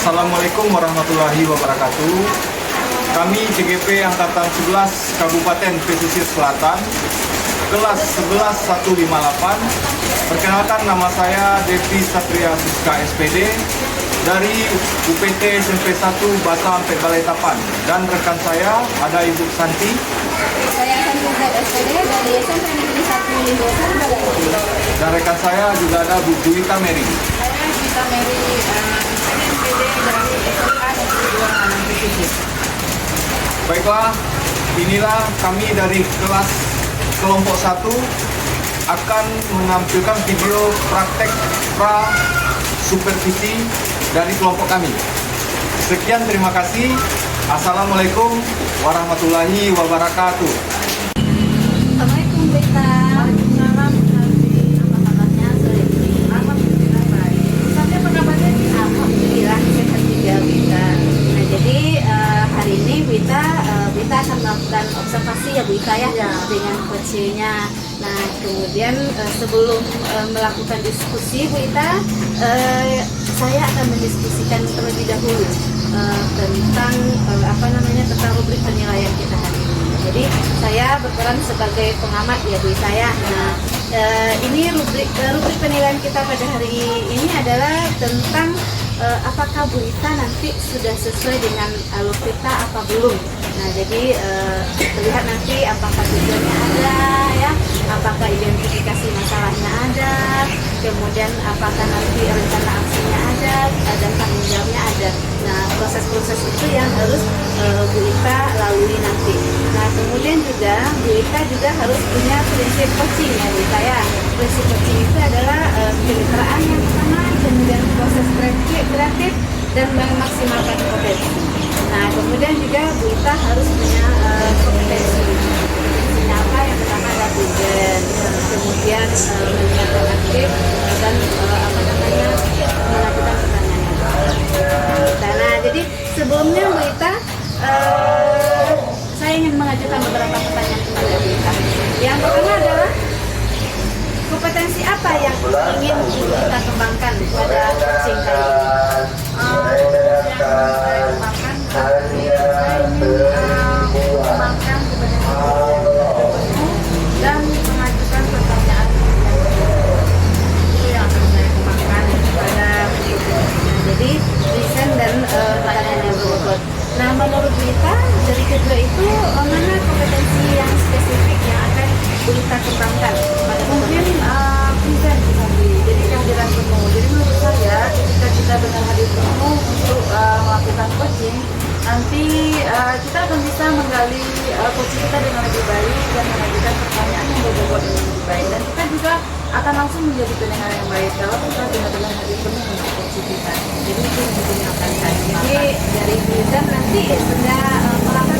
Assalamualaikum warahmatullahi wabarakatuh. Kami CGP Angkatan 11 Kabupaten Pesisir Selatan, kelas 11158. Perkenalkan, nama saya Devi Satria Siska SPD dari UPT SMP 1 Batam Balai Tapan, dan rekan saya ada Ibu Santi. Saya Santi SPD dari SMP Negeri 1 Limbosan Balai. Dan rekan saya juga ada Bu Juwita Mary. Saya Juwita Mary, SPD dari SMA Negeri 2 Manang Pesisir. Baiklah, inilah kami dari kelas kelompok 1 akan menampilkan video praktek pra supervisi dari kelompok kami. Sekian, terima kasih. Assalamualaikum warahmatullahi wabarakatuh. Assalamualaikum Beta. Waalaikumsalam. Apa kabarnya sore ini? Alhamdulillah baik. Sampai apa kabarnya? Alhamdulillah sehat juga Beta. Nah, jadi hari ini Beta akan melakukan observasi ya Beta ya, dengan coachnya. Nah, kemudian sebelum melakukan diskusi Beta, saya akan mendiskusikan terlebih dahulu tentang tentang rubrik penilaian kita hari ini. Jadi saya berperan sebagai pengamat ya Bu saya. Nah, ini rubrik penilaian kita pada hari ini adalah tentang apakah Bu Ita nanti sudah sesuai dengan alur kita apa belum. Nah, jadi terlihat nanti apakah tujuannya ada ya, apakah identifikasi masalahnya ada, kemudian apakah nanti rencana aksinya ada, dan tanggung jawabnya ada. Nah, proses-proses itu yang harus Bu Ita lalui nanti. Nah, kemudian juga Bu Ita juga harus punya prinsip coaching ya Bu Ita ya. Prinsip coaching itu adalah kemitraan yang pertama, kemudian proses kreatif dan memaksimalkan potensi. Nah, kemudian juga Bu Ita harus punya kompetensi. Kompetensinya apa? Yang pertama ada prudent, kemudian mendengarkan aktif, dan mengajukan pertanyaan. Nah, jadi sebelumnya Bu Ita, saya ingin mengajukan beberapa pertanyaan kepada Bu Ita. Yang pertama adalah kompetensi apa yang ingin Bu Ita kembangkan pada coaching kali ini? Saya kembangkan dan mengajukan pertanyaan itu yang akan saya kembangkan kepada Bu Ita. Jadi desain dan pertanyaan yang berbobot. Nah, menurut Bu Ita dari kedua itu mana kompetensi yang spesifik yang akan Bu Ita kembangkan? Mungkin present jadi kehadiran penuh. Jadi menurut saya ketika kita dengan hadir penuh untuk melakukan coaching, nanti kita akan bisa menggali coaching kita dengan lebih baik dan mengajukan pertanyaan yang berbobot dengan lebih baik, dan kita juga akan langsung menjadi pendengar yang baik kalau kita benar-benar hadir penuh untuk coaching kita. Jadi itu yang akan saya kembangkan. Jadi dari present nanti sudah melakukan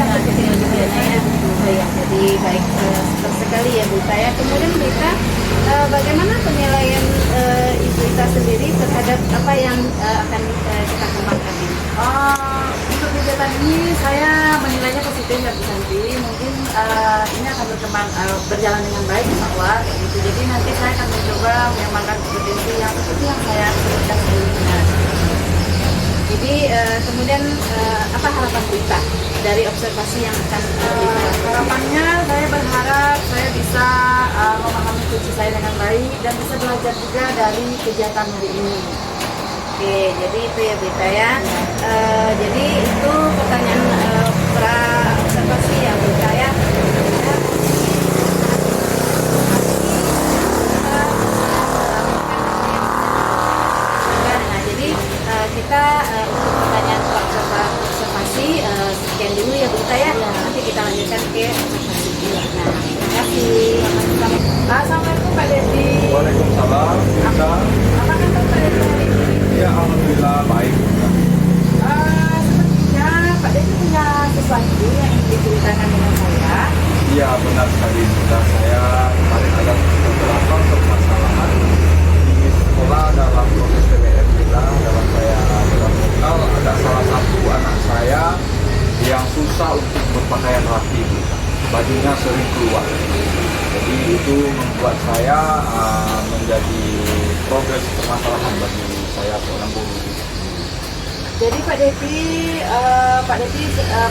coaching lebih banyak ya. Jadi baik sekali ya Bu Ita ya. Kemudian Bu Ita, bagaimana penilaian Ibu Ita sendiri terhadap apa yang akan kita kembangkan ini? Untuk kegiatan ini saya menilainya positif ya Bu Santi. Mungkin ini akan berjalan dengan baik insya Allah gitu. Jadi nanti saya akan mencoba mengembangkan kompetensi yang seperti yang saya sebutkan sebelumnya. Jadi kemudian apa harapan Bu Ita dari observasi yang akan harapannya saya berharap saya bisa memahami kunci saya dengan baik dan bisa belajar juga dari kegiatan hari ini. Oke, jadi itu ya Bu Ita ya. Jadi itu pertanyaan pra observasi ya Bu Ita ya. Kita untuk pertanyaan observasi sekian dulu ya Bu Ita ya. Nanti kita lanjutkan ke observasi. Nah, terima kasih. Assalamualaikum Pak Dedi. Waalaikumsalam. Apa kabar Pak Dedi hari ini? Ya, alhamdulillah baik. Sepertinya Pak Dedi punya sesuatu yang ingin diceritakan dengan saya. Iya, benar sekali. Sudah, saya kemarin ada beberapa permasalahan di sekolah dalam proses PBM kita. Dalam saya lokal ada salah satu anak saya yang susah untuk berpakaian rapi, bajunya sering keluar. Jadi itu membuat saya menjadi progres permasalahan bagi saya seorang guru. Jadi Pak Devi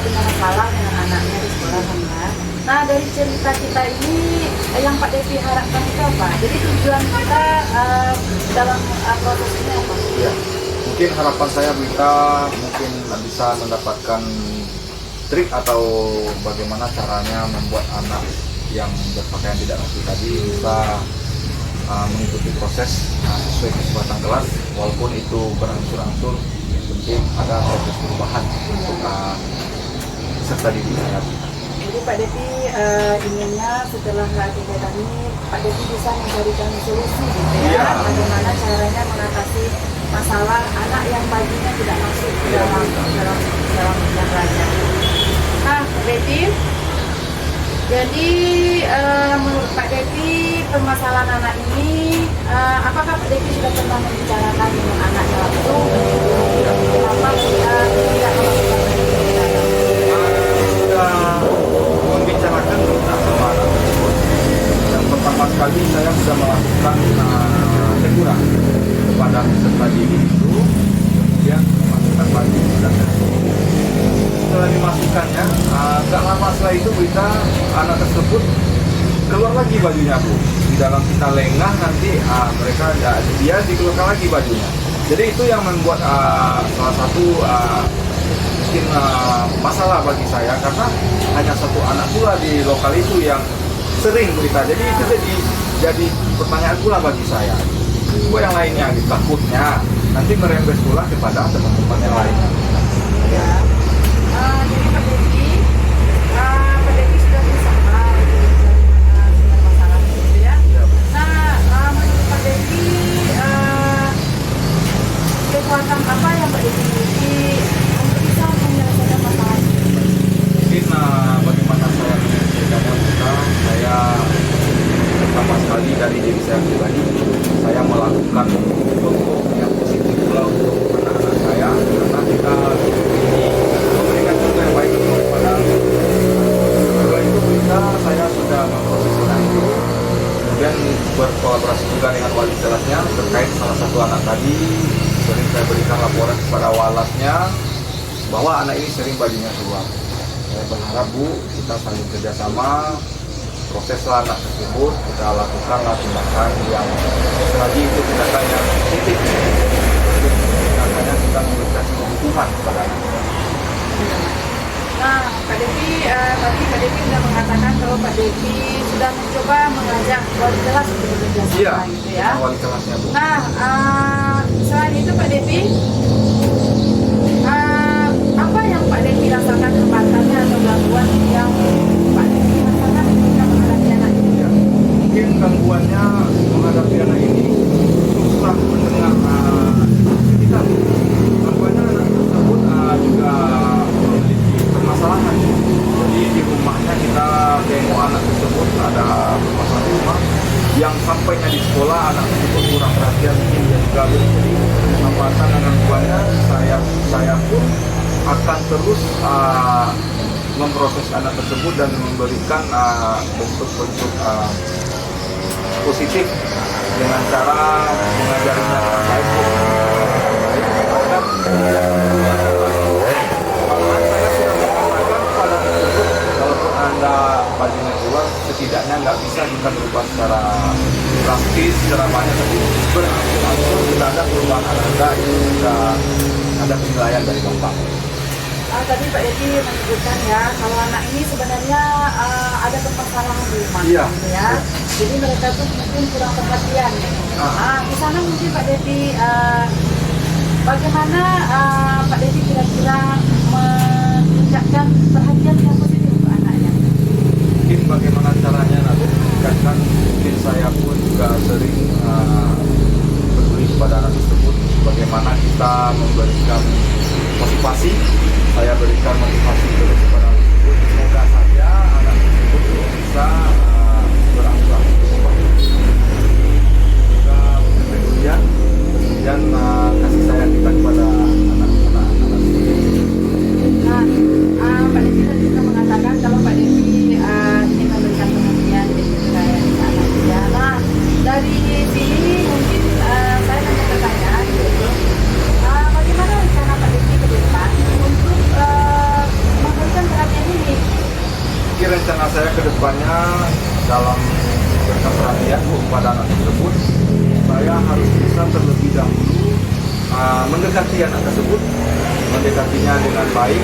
punya masalah dengan anaknya di sekolah kan ya. Nah dari cerita kita ini yang Pak Devi harapkan itu apa? Jadi tujuan kita dalam proses ini apa? Ya, mungkin harapan saya kita mungkin bisa mendapatkan trik atau bagaimana caranya membuat anak yang berpakaian tidak rapi tadi bisa mengikuti proses sesuai kesepakatan kelas, walaupun itu berangsur-angsur. Yang penting ada proses perubahan untuk peserta didik saya. Jadi Pak Devi inginnya setelah kegiatan ini Pak Devi bisa mencarikan solusi gitu ya, Iya. bagaimana caranya mengatasi masalah anak yang bajunya tidak masuk ke Iya, dalam bidang belajar. Nah, Pak Devi, jadi menurut Pak Devi permasalahan anak ini, apakah Pak Devi sudah pernah membicarakan dengan anaknya waktu kenapa tidak melakukan kegiatan? Sudah membicarakan tentang sama anak tersebut. Yang pertama sekali saya sudah melakukan teguran kepada peserta didik itu, kemudian memasukkan baju dan setelah dimasukkannya, gak lama setelah itu kita anak tersebut keluar lagi bajunya Bu. Di dalam kita lengah nanti dia dikeluarkan lagi bajunya. Jadi itu yang membuat salah satu mungkin masalah bagi saya, karena hanya satu anak pula di lokal itu yang sering berita. Jadi itu jadi pertanyaan pula bagi saya. Yang lainnya takutnya nanti merembes pula kepada teman-teman yang lainnya. Ya. Jadi Pak Devi sudah berusaha dengan masalah itu ya. Ya. Nah, menurut Pak Devi, kekuatan apa yang Pak Devi miliki untuk bisa menyelesaikan masalah ini? Mungkin bagaimana saya menyelesaikannya kita, saya pertama sekali dari diri saya pribadi, saya melakukan contoh yang positif pula untuk anak-anak saya, karena kita ini memberikan contoh yang baik kepada setelah itu saya sudah memproseskan itu, kemudian berkolaborasi juga dengan wali kelasnya terkait salah satu anak tadi. Sering saya berikan laporan kepada walasnya bahwa anak ini sering bajunya keluar. Saya berharap Bu, kita saling kerjasama, proseslah anak tersebut, kita lakukanlah tindakan yang selagi itu tindakan yang positif, tindakannya kita memberikan hukuman kepada anak. Nah, Pak Devi, tadi Pak Devi sudah mengatakan kalau Pak Devi sudah mencoba mengajak wali kelas untuk bekerja Iya, sama gitu ya. wali kelasnya Bu. Nah, selain itu Pak Devi, apa yang Pak Devi rasakan hambatannya atau gangguan yang Pak Devi rasakan ketika menghadapi anak ini? Ya, mungkin gangguannya menghadapi anak ini susah mendengar kita. Gangguannya anak tersebut juga memiliki permasalahan. Jadi di rumahnya kita tengok anak tersebut ada permasalahan di rumah. Yang sampainya di sekolah anak tersebut kurang perhatian, mungkin dia juga jadi hambatan dan gangguannya. Saya pun akan terus memproses anak tersebut dan memberikan bentuk-bentuk positif dengan cara mengajarinya dengan baik. Malahan saya sudah mengatakan kepada anak tersebut, kalaupun Anda bajunya keluar, setidaknya nggak bisa kita berubah secara drastis, secara banyak, tapi berangsur-angsur sudah ada perubahan Anda, itu sudah ada penilaian dari Bapak. Tadi Pak Devi menyebutkan ya, kalau anak ini sebenarnya ada permasalahan di rumah, Iya. gitu ya. Jadi mereka tuh mungkin kurang perhatian. Di sana mungkin Pak Devi, bagaimana Pak Devi kira-kira menunjukkan perhatian yang positif untuk anaknya? Mungkin bagaimana caranya nanti meningkatkan, mungkin saya pun juga sering peduli kepada anak tersebut, bagaimana kita memberikan motivasi. Saya berikan motivasi kepada anak tersebut, semoga saja anak tersebut bisa berangsur-angsur berubah. Juga kemudian kasih sayang kita kepada anak-anak tersebut. Nah, Pak Devi tadi juga mengatakan kalau Pak Devi ingin memberikan perhatian dan juga anak-anaknya. Nah, dari sini mungkin saya akan bertanya, bagaimana rencana Pak Devi ke kewajibannya dalam memberikan perhatian Bu kepada anak tersebut, saya harus bisa terlebih dahulu mendekati anak tersebut, mendekatinya dengan baik,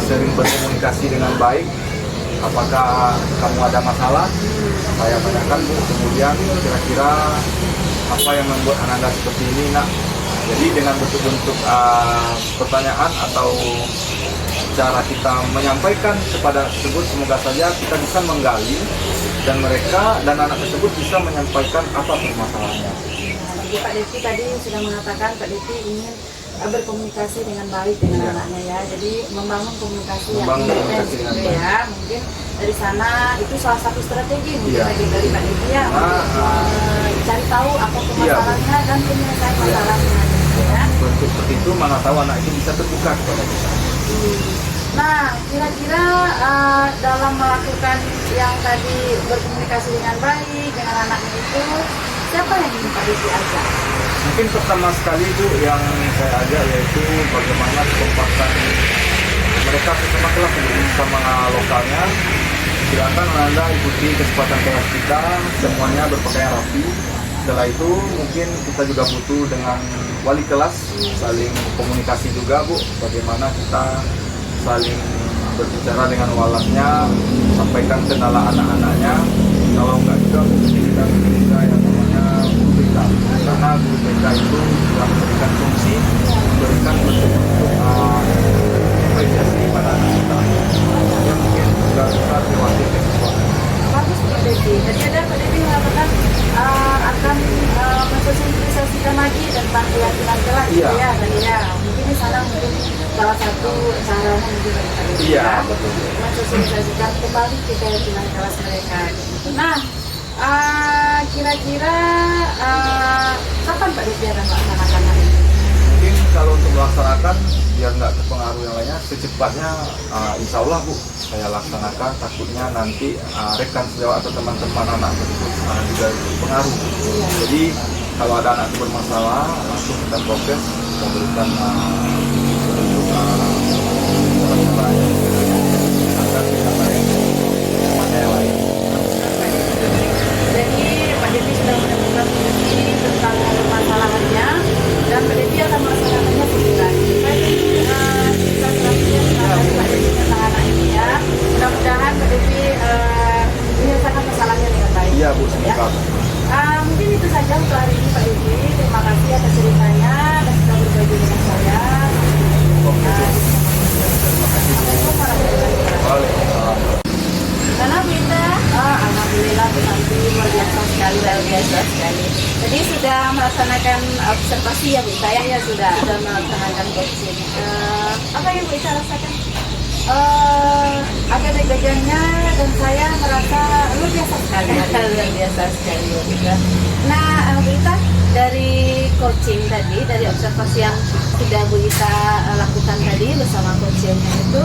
sering berkomunikasi dengan baik. Apakah kamu ada masalah? Saya tanyakan Bu, kemudian kira-kira apa yang membuat Ananda seperti ini nak? Jadi dengan bentuk-bentuk pertanyaan atau cara kita menyampaikan kepada anak tersebut, semoga saja kita bisa menggali dan mereka dan anak tersebut bisa menyampaikan apa permasalahannya. Jadi Pak Devi tadi sudah mengatakan Pak Devi ingin berkomunikasi dengan baik dengan anaknya ya. Jadi membangun komunikasi yang intens gitu ya. Mungkin dari sana itu salah satu strategi mungkin dari Pak Devi ya. Cari tahu apa permasalahannya dan penyelesaian masalahnya gitu ya. Seperti itu, mana tahu anak itu bisa terbuka kepada kita. Nah, kira-kira dalam melakukan yang tadi berkomunikasi dengan baik dengan anaknya itu, siapa yang ingin Pak Devi ajak? Mungkin pertama sekali Bu yang saya ajak yaitu bagaimana kekompakan mereka bersama kelas bersama lokalnya. Silakan Anda ikuti kesempatan kelas kita, semuanya berpakaian rapi. Setelah itu mungkin kita juga butuh dengan wali kelas saling komunikasi juga Bu, bagaimana kita saling berbicara dengan walasnya, sampaikan kendala anak-anaknya. Kalau enggak juga kita bisa yang namanya guru BK, karena guru BK itu sudah memberikan fungsi, memberikan bentuk-bentuk apresiasi pada anak kita. Yang mungkin juga bisa diwakili sesuatu. Bagus Pak Devi. Jadi ada Pak Devi mengatakan akan mensosialisasikan lagi tentang keyakinan kelas gitu ya tadi ya. Mungkin di sana mungkin salah satu caranya mungkin bagi Pak Devi ya, mensosialisasikan kembali keyakinan kelas mereka gitu. Nah, kira-kira kapan Pak Devi akan melaksanakan hal ini? Mungkin kalau untuk melaksanakan biar nggak terpengaruh yang lainnya, secepatnya insya Allah Bu saya laksanakan. Takutnya nanti rekan sejawat atau teman-teman anak tersebut juga terpengaruh. Jadi kalau ada anak bermasalah langsung kita proses, kita berikan bentuk agar kita yang lain. Jadi Pak Devi sudah menemukan solusi tentang permasalahannya dan Pak Devi akan melaksanakannya segera. Kita selanjutnya menangani Pak Devi tentang anak ini ya. Mudah-mudahan Pak Devi menyelesaikan masalahnya dengan baik. Iya Bu, semoga. Mungkin itu saja untuk hari ini Pak Devi. Terima kasih atas ceritanya dan sudah berbagi dengan saya. Assalamualaikum warahmatullahi wabarakatuh. Waalaikumsalam. Karena kita, alhamdulillah Bu Santi luar biasa sekali. Jadi sudah melaksanakan observasi ya Bu, saya ya sudah melaksanakan coaching. Apa yang Bu Ita rasakan? Ada deg-degannya dan saya merasa luar biasa sekali. Bu Ita. Nah, Bu Ita, dari coaching tadi, dari observasi yang sudah Bu Ita lakukan tadi bersama coachingnya itu,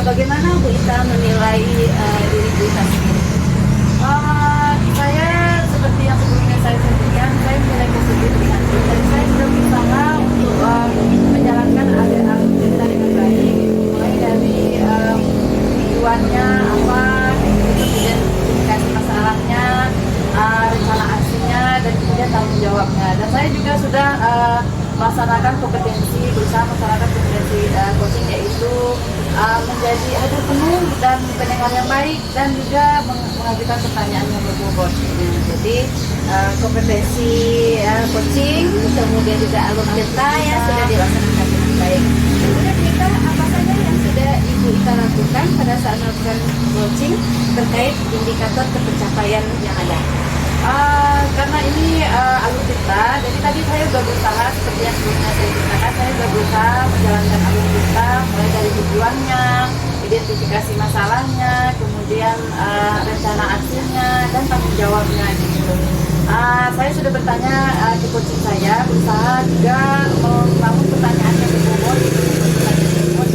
bagaimana Bu Ita menilai diri Bu Ita sendiri? Saya seperti yang sebelumnya saya sampaikan, saya menilai positif dengan Bu Ita. Saya sudah berusaha untuk menjalankan alur cerita dengan baik, mulai dari tujuannya apa, kemudian identifikasi masalahnya, rencana aksinya, dan kemudian tanggung jawabnya. Dan saya juga sudah melaksanakan kompetensi, berusaha melaksanakan kompetensi coaching, yaitu menjadi hadir penuh dan pendengar yang baik dan juga mengajukan pertanyaan yang berbobot. Jadi kompetensi coaching, kemudian juga alur cerita yang sudah dilaksanakan dengan baik. Kemudian kita apa saja yang sudah Ibu Ita lakukan pada saat melakukan coaching terkait indikator pencapaian yang ada. Karena ini alur cerita, jadi tadi saya sudah berusaha seperti yang sebelumnya saya ceritakan, saya sudah berusaha menjalankan alur cerita mulai dari tujuannya, identifikasi masalahnya, kemudian rencana aksinya dan tanggung jawabnya gitu. Saya sudah bertanya ke coaching saya, berusaha juga membangun pertanyaan yang berbobot,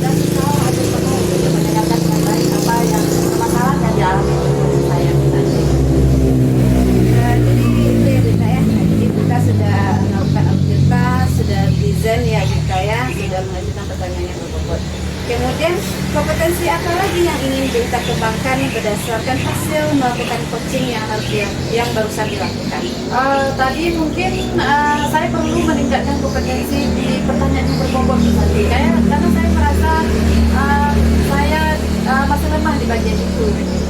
dan berusaha hadir penuh untuk mendengarkan dengan baik apa yang masalah yang dialami coaching saya tadi. Jadi itu ya Bita ya. Jadi kita sudah melakukan cerita, sudah present ya Bita ya, sudah mengajukan pertanyaan yang berbobot. Kemudian kompetensi apa lagi yang ingin Bita kembangkan berdasarkan hasil melakukan coaching yang harus yang barusan dilakukan? Tadi mungkin saya perlu meningkatkan kompetensi di pertanyaan yang berbobot tadi. Karena saya merasa saya masih lemah di bagian itu.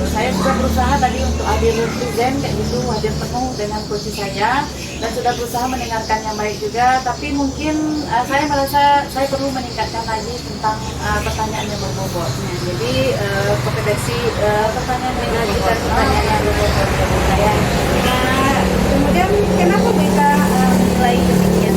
Saya sudah berusaha tadi untuk hadir present kayak gitu, hadir penuh dengan coach saya, dan sudah berusaha mendengarkan yang baik juga. Tapi mungkin saya merasa saya perlu meningkatkan lagi tentang pertanyaan yang berbobot. Jadi kompetensi pertanyaan mengajukan pertanyaan yang berbobot dari saya. Nah, kemudian kenapa kita menilai demikian?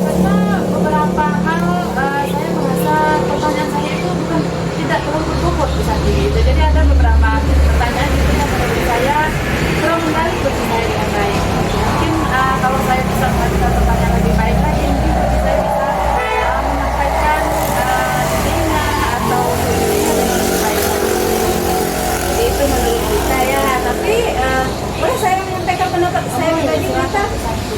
Karena beberapa hal saya merasa pertanyaan saya itu bukan tidak terlalu berbobot bisa gitu. Jadi ada beberapa pertanyaan itu yang menurut saya kurang menggali bagi saya dengan baik. Mungkin kalau saya bisa mengajukan pertanyaan lebih baik lagi, mungkin saya bisa menyampaikan idenya atau solusinya dengan lebih baik lagi. Jadi itu menurut saya. Tapi boleh saya menyampaikan pendapat saya pribadi Brita?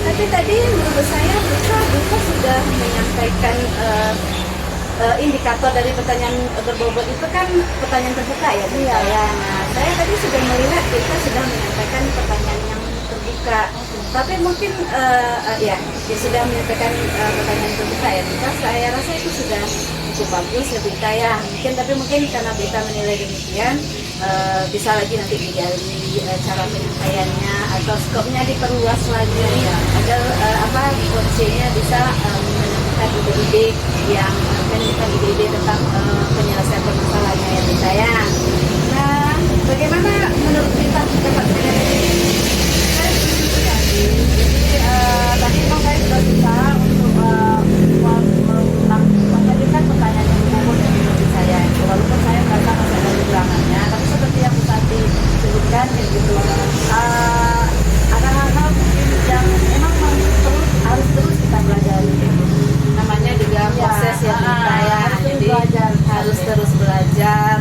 Tapi tadi menurut saya Brita sudah menyampaikan indikator dari pertanyaan berbobot itu kan pertanyaan terbuka ya Brita ya. Nah, saya tadi sudah melihat Brita sudah menyampaikan pertanyaan yang terbuka. Tapi mungkin ya dia sudah menyampaikan pertanyaan terbuka ya Brita. Saya rasa itu sudah cukup bagus ya Brita ya. Tapi mungkin karena Brita menilai demikian, bisa lagi nanti digali cara penyampaiannya atau skopnya diperluas lagi agar coachingnya bisa menemukan ide-ide yang menemukan ide-ide tentang penyelesaian permasalahannya ya Brita ya. Nah, bagaimana menurut Brita pendapat saya? Jadi tadi memang saya sudah berusaha untuk menghadirkan pertanyaan yang berbobot dari diri saya. Walaupun saya merasa masih ada kekurangannya, tapi seperti yang Bu Santi sebutkan kayak gitu, ada hal-hal mungkin yang memang harus terus kita pelajari. Namanya juga proses ya Brita ya. Jadi Harus terus belajar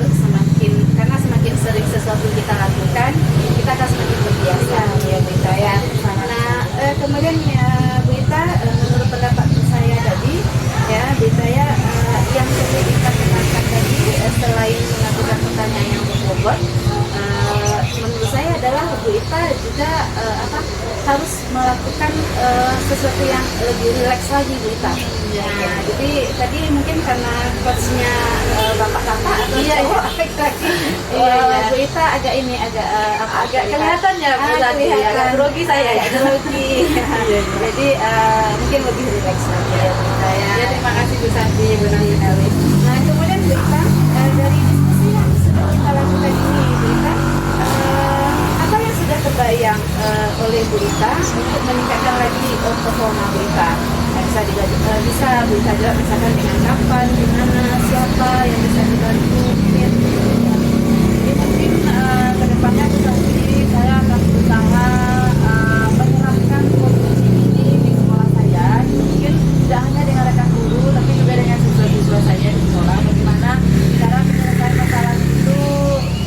karena semakin sering sesuatu kita lakukan, kita akan semakin terbiasa ya Brita ya. Nah, kemudian ya Brita, menurut pendapat saya tadi ya Brita ya, yang perlu kita kenalkan tadi selain melakukan pertanyaan yang berbobot, menurut saya adalah Brita juga harus melakukan sesuatu yang lebih rileks lagi Brita. Nah, jadi tadi mungkin karena coachnya bapak-bapak atau laki-laki, Brita agak kelihatan ya Bu Santi, agak grogi saya ya. grogi. Jadi mungkin lebih rileks lagi ya Brita ya. Ya, terima kasih Bu Santi, Bu Nanti. Nah, kemudian Brita, dari diskusi yang sudah kita lakukan ini Brita, apa yang sudah terbayang oleh Brita untuk meningkatkan lagi performa Brita? Nah, bisa Brita juga misalkan dengan kapan, di mana, siapa yang bisa dibantu mungkin. Jadi mungkin kedepannya Bu Santi, saya akan berusaha menerapkan coaching ini di sekolah saya. Mungkin tidak hanya dengan rekan guru, tapi juga dengan siswa-siswa saya di sekolah. Bagaimana cara menyelesaikan masalah itu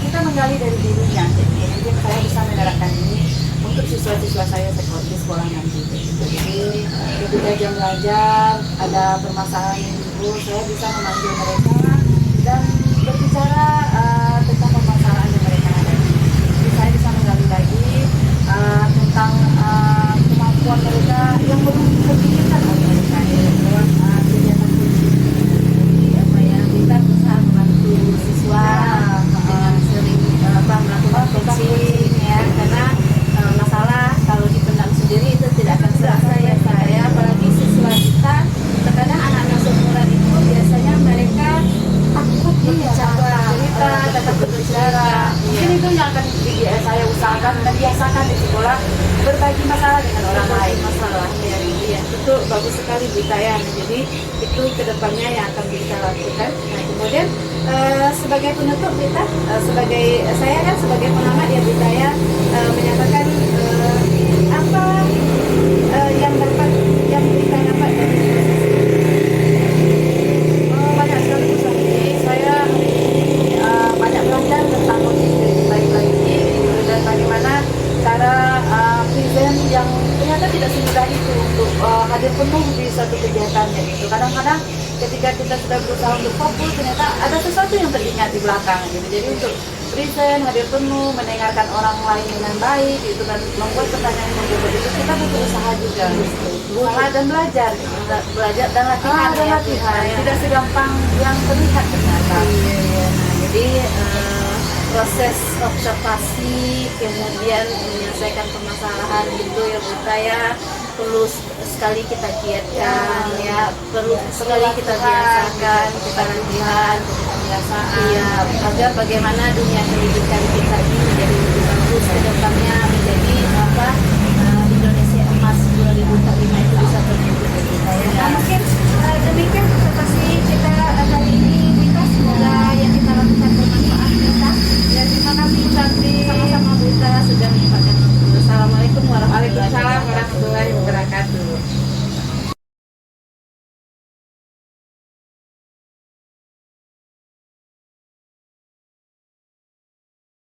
kita menggali dari dirinya. Jadi mungkin saya bisa menerapkan ini untuk siswa-siswa saya di sekolah nanti. Jadi ketika jam belajar ada permasalahan yang timbul, saya bisa memanggil mereka dan berbicara tentang permasalahan yang mereka hadapi. Jadi saya bisa menggali lagi tentang kemampuan mereka yang belum terpikirkan oleh mereka dalam kegiatan coaching. Jadi kita berusaha membantu siswa dengan sering melakukan coaching ya, karena masalah kalau dipendam sendiri itu tidak akan selesai ya saya. Apalagi siswa kita, terkadang anak-anak seumuran itu biasanya mereka takut berbicara, takut berbicara. Mungkin itu yang akan saya usahakan dan biasakan di sekolah, berbagi masalah dengan orang lain. masalah ya. Iya, itu bagus sekali Brita ya. Jadi itu kedepannya yang akan kita lakukan. Nah, kemudian sebagai penutup Brita, saya kan sebagai pengamat ya Brita ya, menyatakan apa yang Brita dapat dari Banyak sekali Bu Santi, saya banyak belajar tentang coaching lebih baik lagi dan bagaimana cara present yang ternyata tidak semudah itu untuk hadir penuh di suatu kegiatan gitu. Kadang-kadang ketika kita sudah berusaha untuk fokus, ternyata ada sesuatu yang teringat di belakang gitu. Jadi untuk present, hadir penuh, mendengarkan orang lain dengan baik, itu kan membuat pertanyaan yang berbeda itu kita butuh usaha juga, usaha dan belajar, Belajar dan latihan dan ya, latihan, ya. tidak segampang yang terlihat ternyata. Iya, iya. Nah, jadi proses observasi kemudian menyelesaikan permasalahan gitu ya Bu ya, perlu sekali kita giatkan ya, perlu sekali kita biasakan, kita latihan, iya, agar bagaimana dunia pendidikan kita ini menjadi lebih bagus ke depannya, menjadi apa Indonesia Emas 2045 itu bisa terwujud kita ya. Nah, mungkin demikian observasi kita kali ini, Bita, semoga yang kita lakukan bermanfaat. Bita. Ya, terima kasih Santi, sama-sama Bita sudah